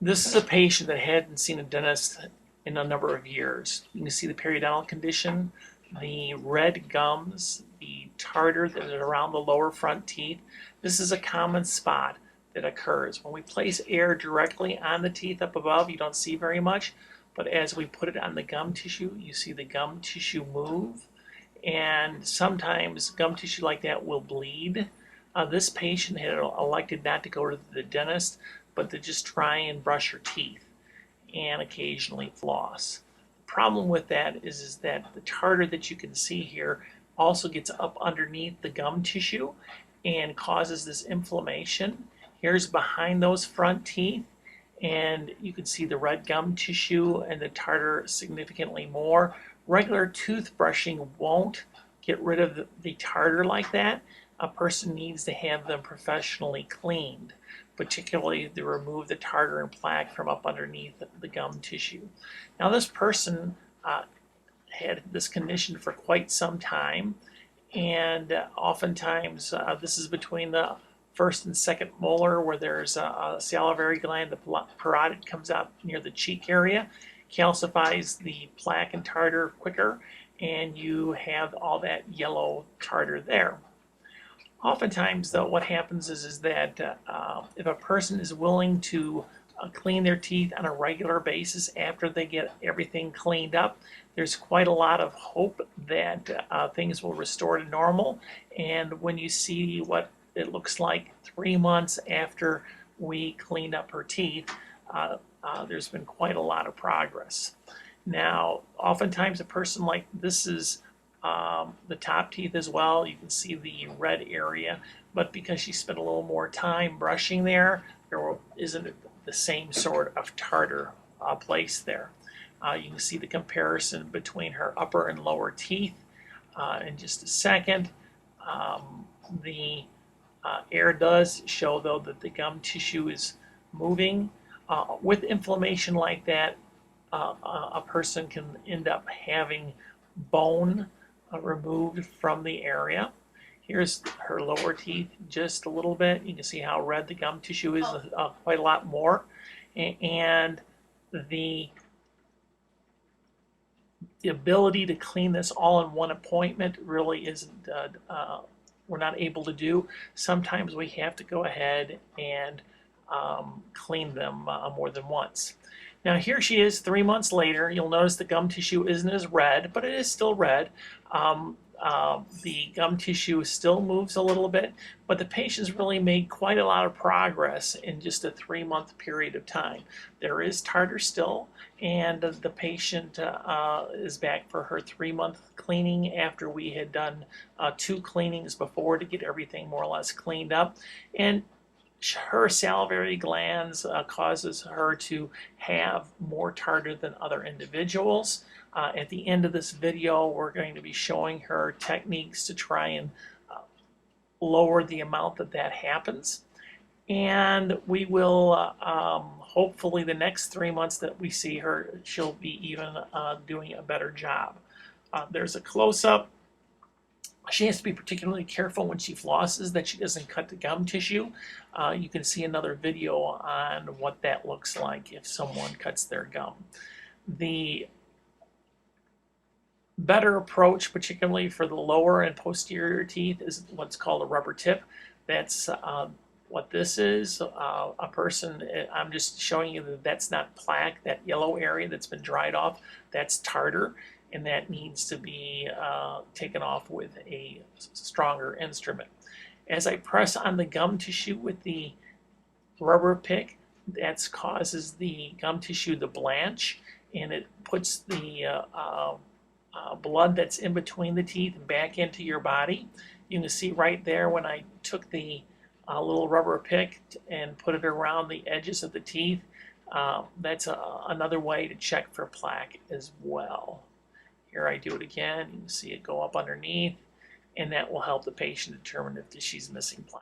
This is a patient that hadn't seen a dentist in a number of years. You can see the periodontal condition, the red gums, the tartar that is around the lower front teeth. This is a common spot that occurs. When we place air directly on the teeth up above, you don't see very much, but as we put it on the gum tissue, you see the gum tissue move, and sometimes gum tissue like that will bleed. This patient had elected not to go to the dentist, but to just try and brush her teeth and occasionally floss. The problem with that is that the tartar that you can see here also gets up underneath the gum tissue and causes this inflammation. Here's behind those front teeth, and you can see the red gum tissue and the tartar significantly more. Regular toothbrushing won't get rid of the tartar like that. A person needs to have them professionally cleaned, particularly to remove the tartar and plaque from up underneath the gum tissue. Now, this person had this condition for quite some time, and oftentimes this is between the first and second molar, where there's a salivary gland. The parotid comes out near the cheek area, calcifies the plaque and tartar quicker, and you have all that yellow tartar there. Oftentimes, though, what happens is that if a person is willing to clean their teeth on a regular basis after they get everything cleaned up, there's quite a lot of hope that things will restore to normal. And when you see what it looks like 3 months after we cleaned up her teeth, there's been quite a lot of progress. Now, oftentimes a person like this is the top teeth as well. You can see the red area, but because she spent a little more time brushing there isn't the same sort of tartar placed there. You can see the comparison between her upper and lower teeth in just a second. The air does show, though, that the gum tissue is moving. With inflammation like that, a person can end up having bone removed from the area. Here's her lower teeth just a little bit. You can see how red the gum tissue is, quite a lot more. And the ability to clean this all in one appointment really isn't, we're not able to do. Sometimes we have to go ahead and clean them more than once. Now, here she is 3 months later. You'll notice the gum tissue isn't as red, but it is still red. The gum tissue still moves a little bit, but the patient's really made quite a lot of progress in just a 3-month period of time. There is tartar still, and the patient is back for her 3-month cleaning after we had done 2 cleanings before to get everything more or less cleaned up. And her salivary glands causes her to have more tartar than other individuals. At the end of this video, we're going to be showing her techniques to try and lower the amount that happens. And we will, hopefully the next 3 months that we see her, she'll be even doing a better job. There's a close-up. She has to be particularly careful when she flosses that she doesn't cut the gum tissue. You can see another video on what that looks like if someone cuts their gum. The better approach, particularly for the lower and posterior teeth, is what's called a rubber tip. That's what this is. A person, I'm just showing you that that's not plaque. That yellow area that's been dried off, that's tartar, and that needs to be taken off with a stronger instrument. As I press on the gum tissue with the rubber pick, that causes the gum tissue to blanch, and it puts the blood that's in between the teeth back into your body. You can see right there when I took the little rubber pick and put it around the edges of the teeth. That's another way to check for plaque as well. Here I do it again. You can see it go up underneath, and that will help the patient determine if she's missing plaque.